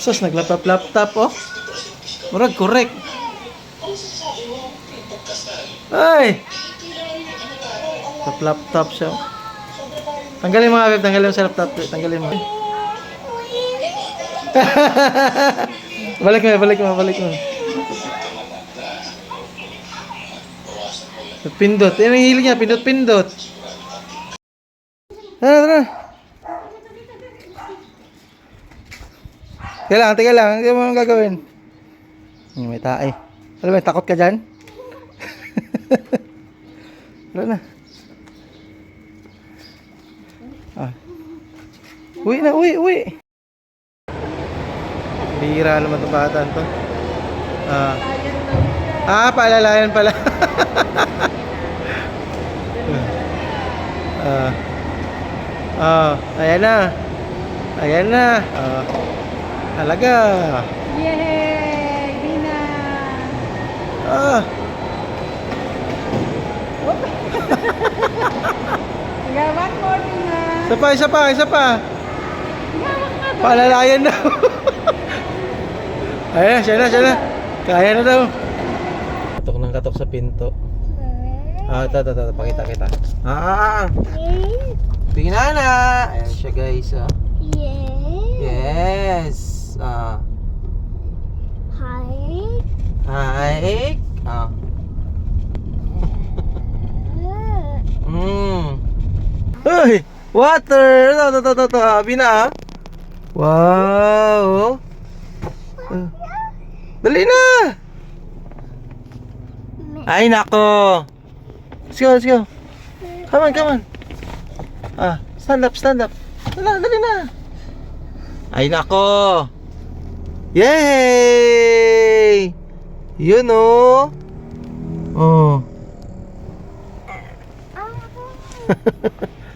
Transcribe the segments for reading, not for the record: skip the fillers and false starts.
Sus, naglaptap-laptop, oh. Murag, correct. Ay! Laptop siya. Tanggalin mo nga, babe. Tanggalin mo sa laptop. Tanggalin mo. Balik mo. Pindot. Yan ang hilig niya. Pindot. Tara. Teka lang. Hindi mo anong gagawin. May tae. Alam mo, takot ka dyan? Tara na. Uwi na. Bihira naman itong bata to. Paalalayan pala. Ayan na. Talaga. Yay! Bina! One more, Bina! Isa pa. Paalalayan na. Ayan, siya na. Kaya na daw. Katok sa pinto. Ito. Pakita kita. Tingnan na. Ayan siya, guys. Yes. Hi. Uy, water. Ito. Bina. Wow. Dali na. Ay, nako. Let's go. Come on. Stand up. Dali na. Ay, nako. Yay! Yun, oh.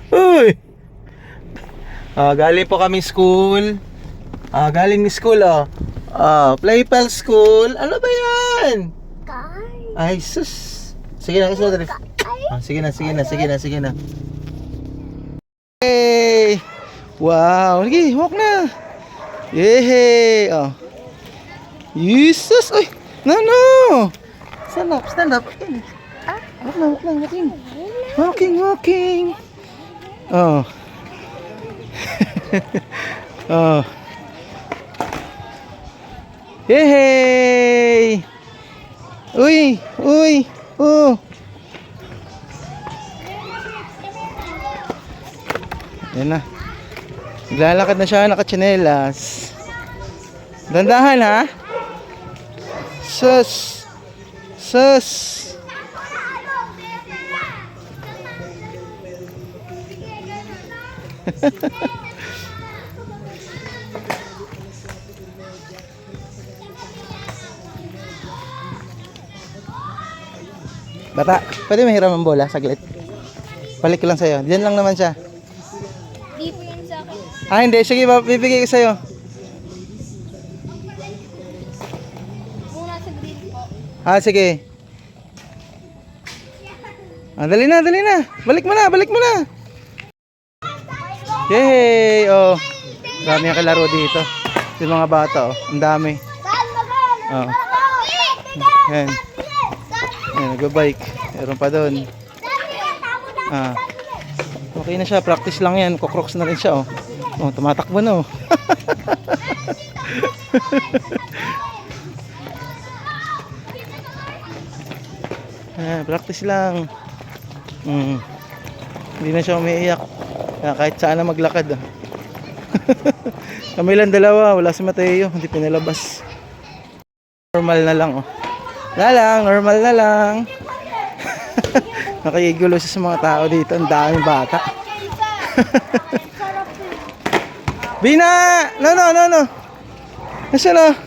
Uy. Galing po kami school. Galing ni school, Playpal School. Ano ba yan? Ay, sus. Sige na. Sige na. Hey! Wow! Sige, walk na! Yehey! Jesus! Uy! No! Stand up! Walking! Yehey! Uy! Yan na. Naglalakad na siya, nakatsinelas. Dandahan, ha? Sus! Bata, pwede mahiram ang bola, saglit. Balik ko lang sa'yo. Diyan lang naman siya. Di po yun sa akin. Hindi. Sige, bibigay ko sa'yo. Muna sa green po. Sige. Dali na. Balik mo na. Yay! Dami ang kalaro dito. Yung mga bata, ang dami. Yan. Nag-bike. Meron pa doon. Okay na siya. Practice lang yan. Kukroks na rin siya, tumatakbo na, practice lang. Hindi na siya umiiyak. Kahit saan na maglakad, Kami lang dalawa. Wala si Mateo. Hindi pinalabas. Normal na lang, normal na lang. Nakikigulo siya sa mga tao dito. Ang daming bata. Bina! No. Nasaan na?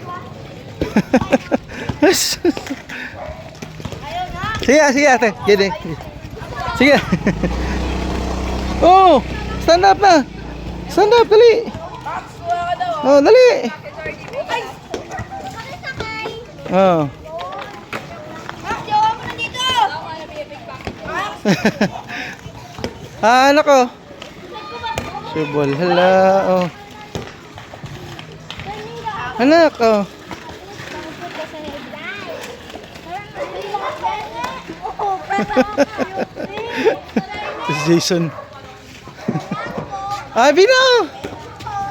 Sige ate. Sige. Stand up na. Dali. Dali. Anak ko. Subol. Hala. Anak, oh. Pupunta sa headline. Si Jason. Ay, Bino!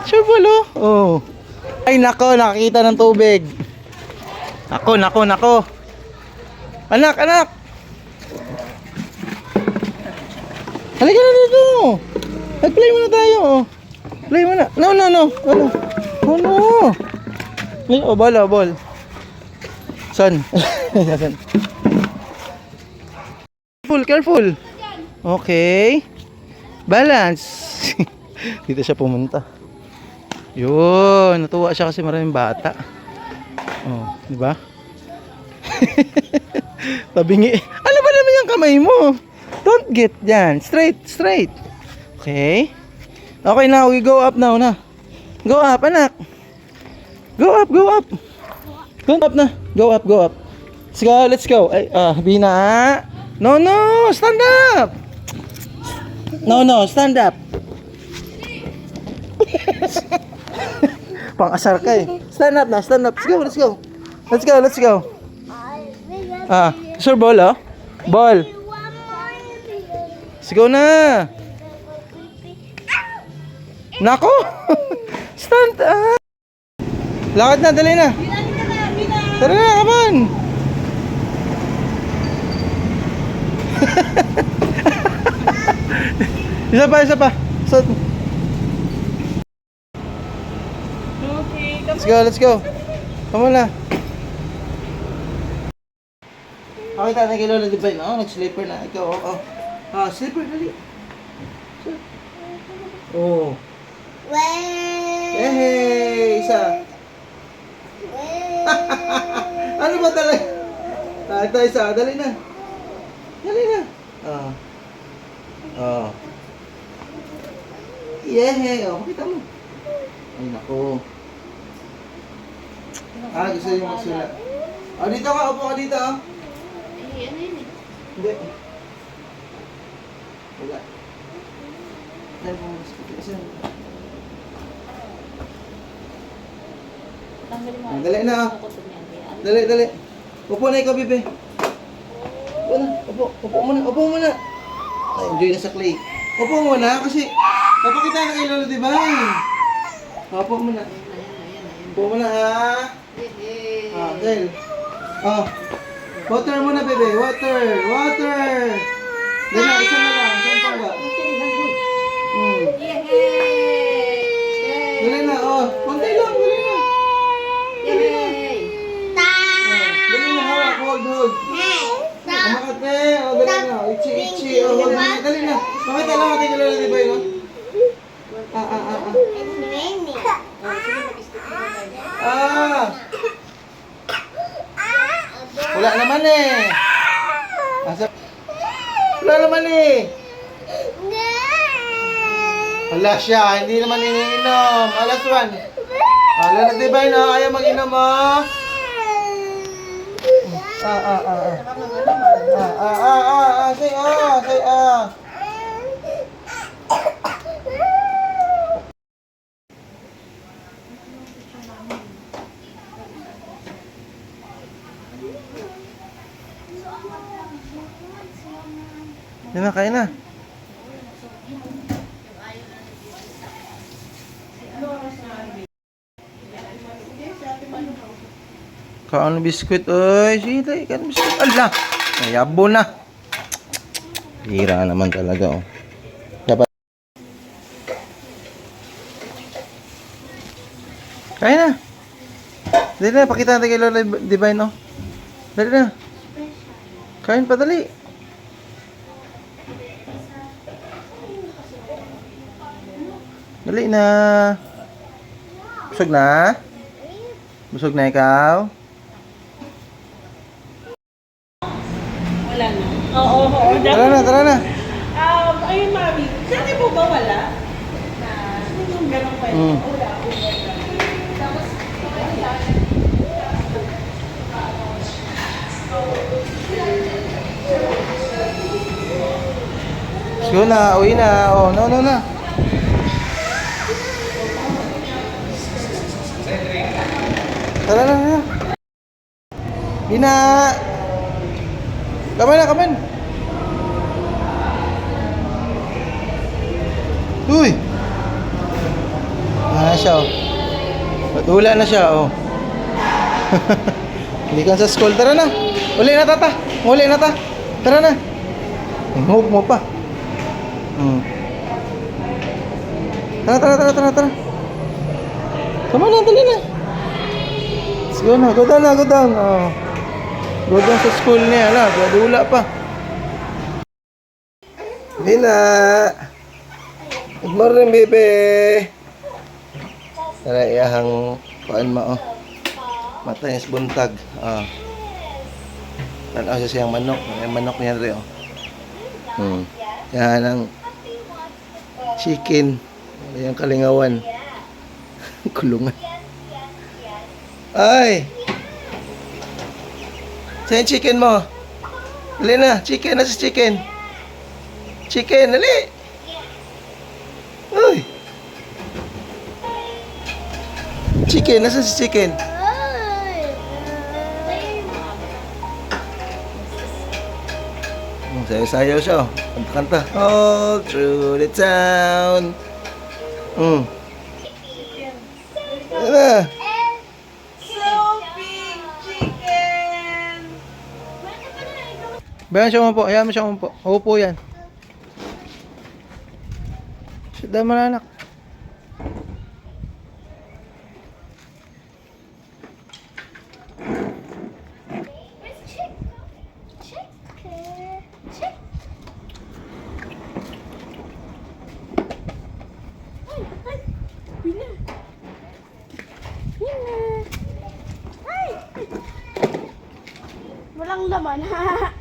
Sure bolo? Oh. Ay, nako, nakakita ng tubig. Nako. Anak. Halika na dito. Nag-play muna tayo. Oh. Play muna. No. Oh, no. Oh, ball. Son. Son. Careful. Okay. Balance. Dito siya pumunta. Yun, natuwa siya kasi maraming bata. Oh, di ba? Tabingi. Ano ba naman yung kamay mo? Don't get yan. Straight. Okay. Okay, now we go up now na. Go up, anak. Go up. Go up na. Go up. Let's go. Ay, Bina. No, stand up. No, stand up. Pang-asar ka eh. Stand up. Let's go. Sure ball, oh. Ball. Let's go na. Nako. Stand up. Lakad na, dali na. Tara na, come on. Isa pa. So, let's go. Come on na. Okay, tayo kay Lola Divine. Oh, nag-slipper na. Ikaw, oh. Slipper, dali. Oh. Yay! Isa. Ano ba talaga? Ito isa. Dali na. Oh. Yay! Oh, makita mo. Ay, naku. Gusto yung magsulat. Dito ka. Upo ka dito, oh. Hindi. Wala. Dali mo. Dali na, oh. Dali. Upo na ikaw, bebe. Upo muna. Ay, enjoy na sa clay. Upo muna kasi napakita na kay Lolo, di ba? Upo muna, ha? Dahil. Water muna, bebe. Water. Dali na, isa na lang. Saan pa ba? Dali na, oh. Konti lang, dali na. Dali na, hawak. Hold. Kumakat na eh. Dali na. Itchy. Hold na. Dali na. Pakita lang natin kay Lolo, di ba yun? Wala naman eh. Wala naman eh. Wala siya, hindi naman iniinom. Alas 1. Lolo Divine, ayaw mag-inom, oh. Say Yan na, kain na. Kaon biskuit, oy. Sige, kaon biskuit. Ala, mayabo na. Hira naman talaga, oh. Dapat. Kain na. Dali na, pakita natin kay Lola Divine, oh. Dali na. Kain pa, dali. Dali na. Busog na? Busog na ikaw? Wala na. Oo. Tara na. Ayun, mami. Sabi mo ba wala? Yung ganong kwento. Wala. Sige na, uwi na. Oh, no na. Tara na. Bina! Come on. Uy! Siya oh. Patula na siya oh. Hindi ka sa school. Tara na. Uli na ta. Tara na. Hingog mo pa. Tara. Come on na, dali na. Let's go na. Go down. Oh. Go down sa school niya. Dula pa. Bina. Good morning, baby. Tara, iyahang kuan mo, oh. Matay is buntag. Tanaw siya siyang manok. Yung manok niya rin, oh. Yan ang chicken. Yung kalingawan. Kulungan. Ay! Saan yung chicken mo? Dali na, chicken. Nasa chicken? Chicken, dali! Uy! Chicken, nasa si chicken? Sayaw siya, oh. Kanta. All through the town. Ano? So big chicken! Bayan siya umupo. Ayan mo siya umupo. Uupo yan. Sit down mo na, anak. Walang laman, ha?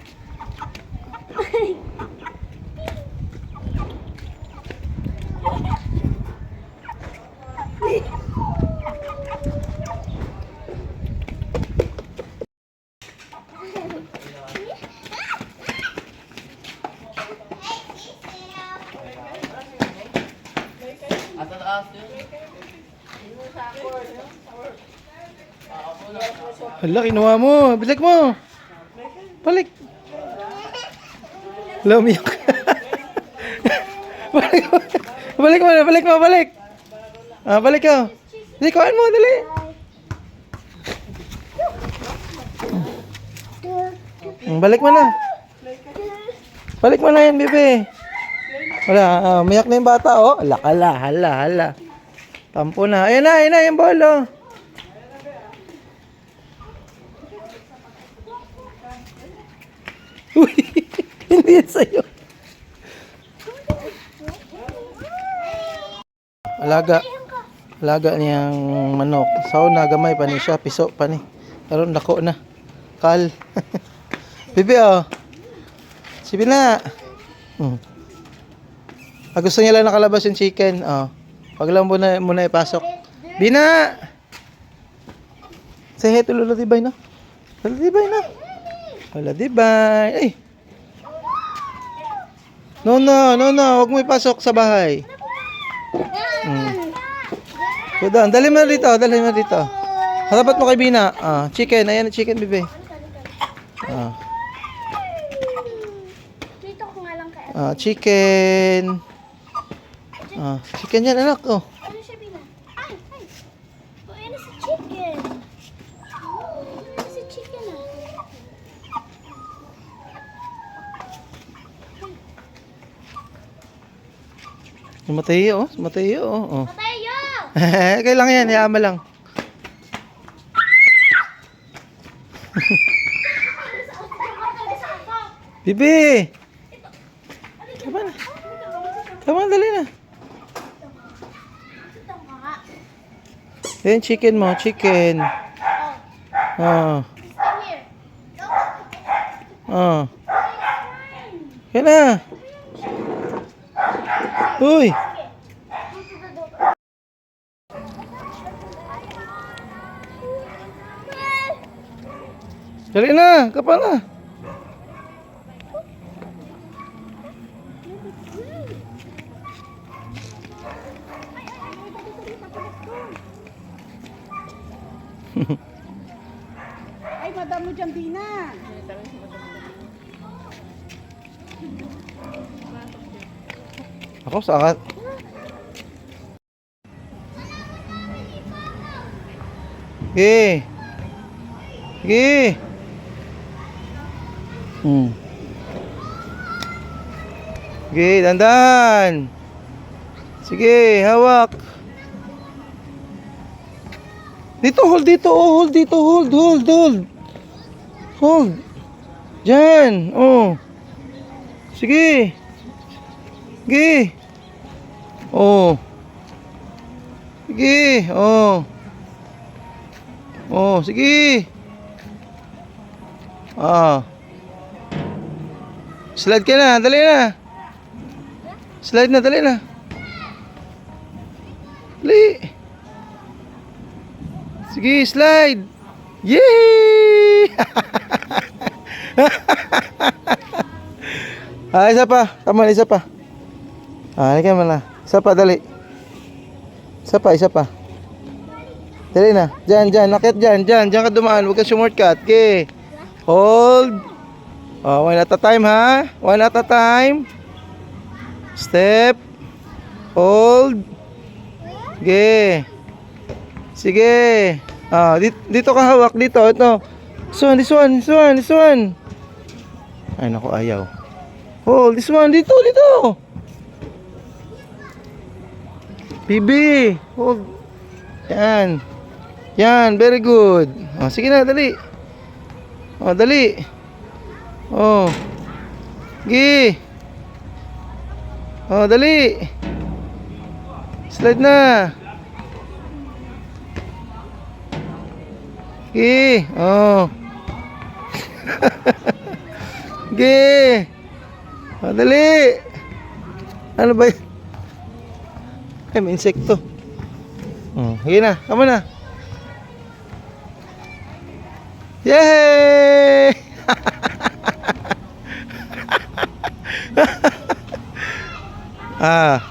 Hala, kinuha mo. Balik mo. Balik. Hala, umiyak. Balik mo. Balik ka. Dali, kuhaan mo, dali. Balik mo na. Balik mo na yan, bebe. Wala, umiyak na yung bata, oh. Hala. Tampo na. Ayan na, yung bolo. Uy, hindi yan sa'yo. Alaga niyang manok. Sauna, gamay pa ni siya. Piso pa ni. Karon dako na. Kal. Bibi, oh. Si Bina. Gusto niya lang nakalabas yung chicken. Oh. Wag lang muna ipasok. Bina! Say hi to Lolo Tibay, no? Lolo Tibay, no? Wala, Tibay. Ay! No. Huwag mo ipasok sa bahay. Go down. Dali mo na dito. Harapat mo kay Bina. Chicken. Ayan, chicken, bebe. Dito ko nga lang kaya. Chicken. Chicken yan, anak. Oh. Ano siya, Bina? Ay! Oh, yan na si chicken. Yan na si chicken, ah. Mateo, oh. Mateo! Kailangan yan, yama lang. Bibi! Tama, dali na. Yan, chicken mo, chicken. Yan na. Uy! Dali na, kapa na. Ay, madam mo dyan, Bina. Ako, sakat. Sige. Sige. Sige, dandan. Sige, hawak. Dito, hold dito. Oh, hold dito. Hold. Hold. Diyan. Oh. Sige. Sige. Oh. Sige. Oh. Oh, sige. Ah. Slide ka na, dali na. Slide na, dali na. Dali. Sige, slide. Yay! Isa pa. Tama, isa pa. Halika mo na. Isa pa, dali. Isa pa. Dali na. Diyan. Nakit diyan. Diyan ka dumaan. Huwag ka shortcut. Okay. Hold. Oh, one at a time, ha? One at a time. Step. Hold. Okay. Sige. Dito ka hawak. Dito. Ito. This one. Ay, naku, ayaw. Hold. This one. Dito. Bibi. Hold. Yan. Very good. Sige na, dali. Dali. Sige. Dali. Slide na. Sige. Sige. Dali. Ano ba yun? Ay, may insekto. Sige na. Kama na. Yay!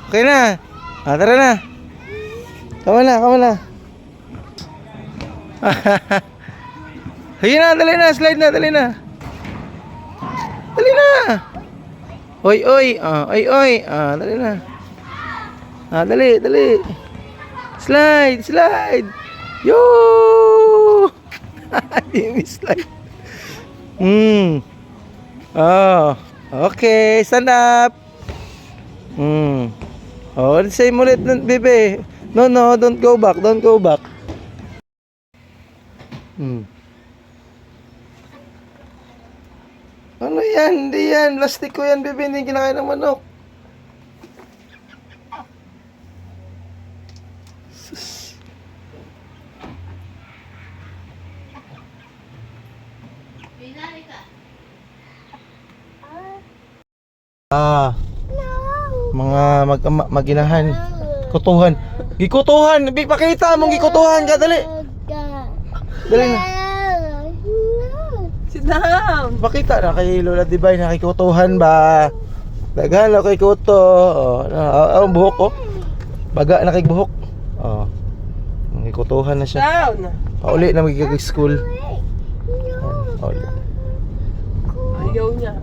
Okay na. Tara na. Kama na. Sige na, dali na, slide na, dali na. Dali na. Oy. Dali na. Dali. Slide. Yo! Hindi slide. Okay, stand up. Same ulit, bebe. No, don't go back. Ano yan? Hindi yan. Plastic ko yan, bebe. Hindi kinakain ng manok. Sus. Mga maginahan. Kutuhan. Gikutuhan. Pakita mong gikutuhan ka. Dali. Dali na. Sit down. Pakita na kay Lola Divine na kikutuhan ba? Daghan na kay kuto. Ang buhok ko. Baga na kay buhok. Kikutuhan na siya. Down. Pauli na mag-school. Pauli.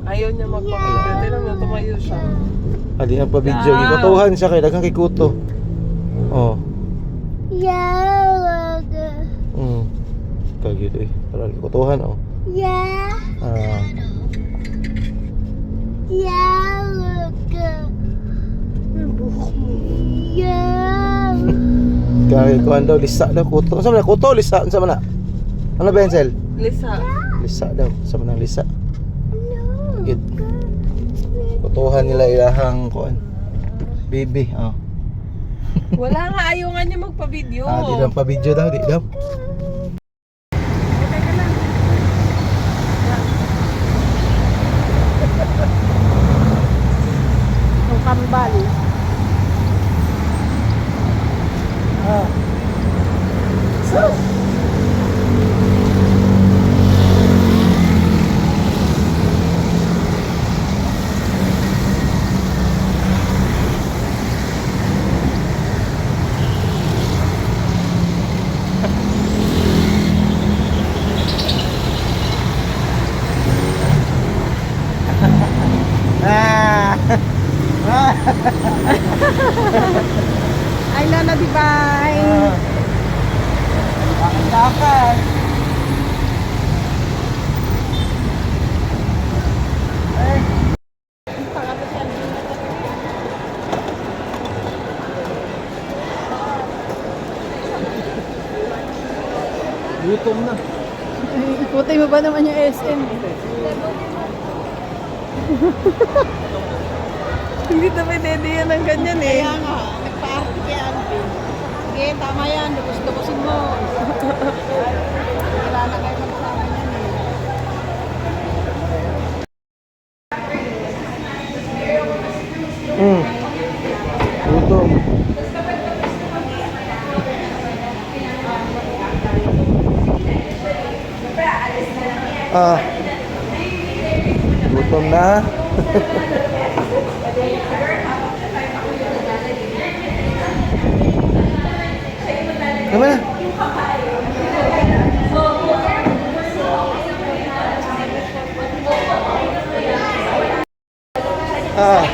Ayaw niya magpapagod. Tignan mo, tumayo siya. Di ang pa-video. Gikutuhan siya kay daghang kay kuto. Kagito eh. Parang gikutuhan Kaya kuhan daw, lisa daw, kuto. Saan na? Kuto, lisa? Saan na? Ano pencil? Lisa daw. Saan na lisa? Good. Kutuhan nila ilahang kuhan. Baby, Wala nga, ayaw nga niya magpa-video. Di daw pa-video daw, di daw. Ang kambal. Gutom na. Ikutin mo ba naman yung SM? Hindi na pwede yan ng ganyan eh. Kaya nga, nagpa-arte kay Alvin. Sige, tama yan. Lubos-lubosin mo. Wala na kayo magsama yan eh. Gutom. Ah. Gutom na. Tama na. Ah.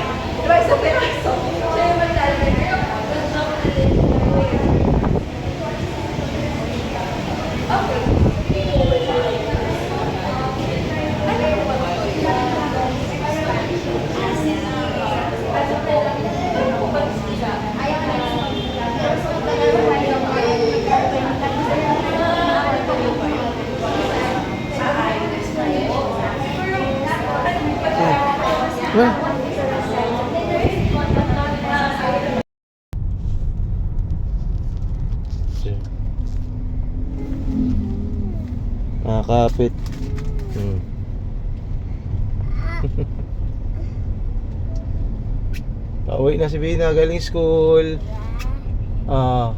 Well. Nakakapit. Pauwi na si Bina galing school. Ah.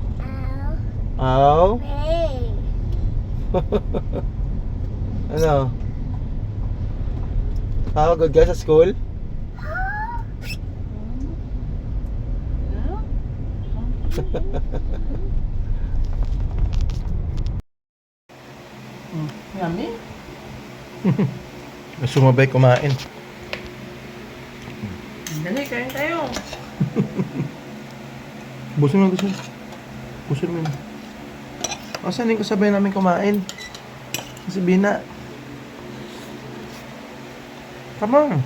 Aw. Hey. Ano? Pagod ka sa school? Yummy. Sumabay kumain. Dali, kain tayo. Busin mo, busin. Busin mo. Asan yung kasabay namin kumain? Si Bina. Come on.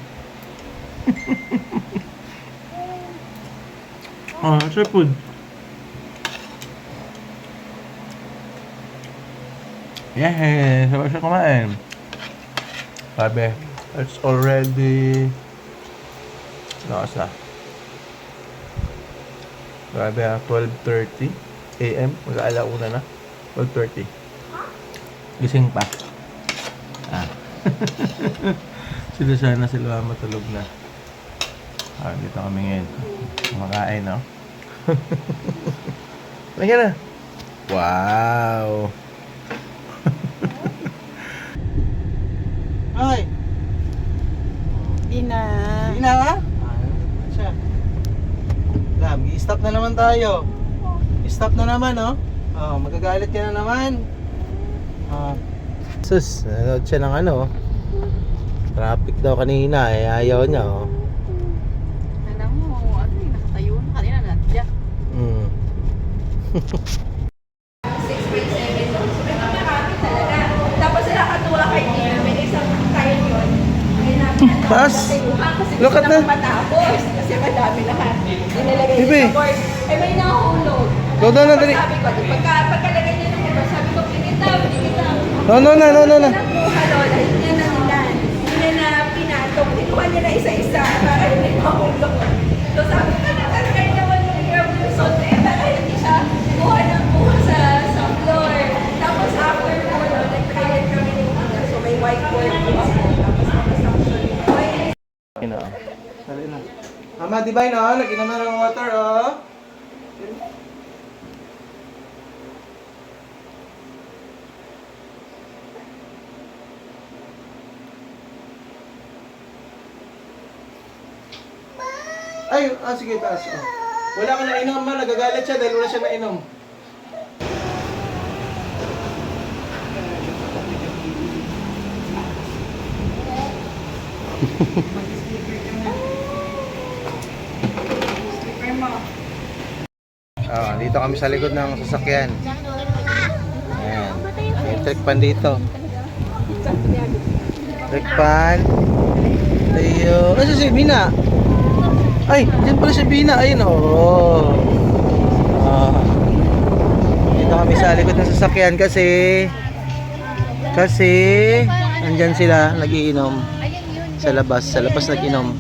Oh, that's your food. Yeah, sabay siya kumain. Sabi, it's already... Lakas na. Grabe ha, 12:30 AM. Mag-aalauna na. 12:30. Gising pa. Ah. Sila sana sila matulog na. Ah, dito kami ngayon. Kumakain, no? Lagyan na. Wow! Ay! Hindi na. Hindi na ha? Siya. Lam, i-stop na naman tayo. I-stop na naman, no? Oh, magagalit ka na naman. Sus, nanood siya ng ano. Traffic daw kanina, eh. Ayaw niya, oh. Alam mo, ano yung nakatayo na kanina nandiyan. Mm. Tapos sila katuwa kay Nia, may isang kain yun. Taas! Look at that! Matapos, kasi madami lahat. Inilagay Bibi. niya sa board. Eh may nahulog. Go down na, dali. Sabi ko, pagkalagay niya ng iba, sabi ko, pinitaw. No. Nakuha lola, hindi niya nanilan. Hindi niya na pinatong. Kinuha niya na isa-isa para hindi mahulog. So sabi ko, nakalagay naman yung hirap yung sote. Para hindi siya kuha ng kuha sa floor. Tapos after po, nag-create kami ng ina. So may whiteboard po ako. Tapos nakasakson. Ina. Dali na. Mama, di ba yun, oh? Lagyan naman ng water, oh. Ay, sige, taas. Oh. Wala ka na inom, ma. Nagagalit siya dahil wala siya na inom. Dito kami sa likod ng sasakyan. Ayan. Electric pan dito. Electric pan. Ayun. Ano si Bina? Ay, dyan pala si Bina. Ayun, oh. Dito kami sa likod ng sasakyan kasi Kasi, andyan sila, nagiinom. Sa labas nag-inom.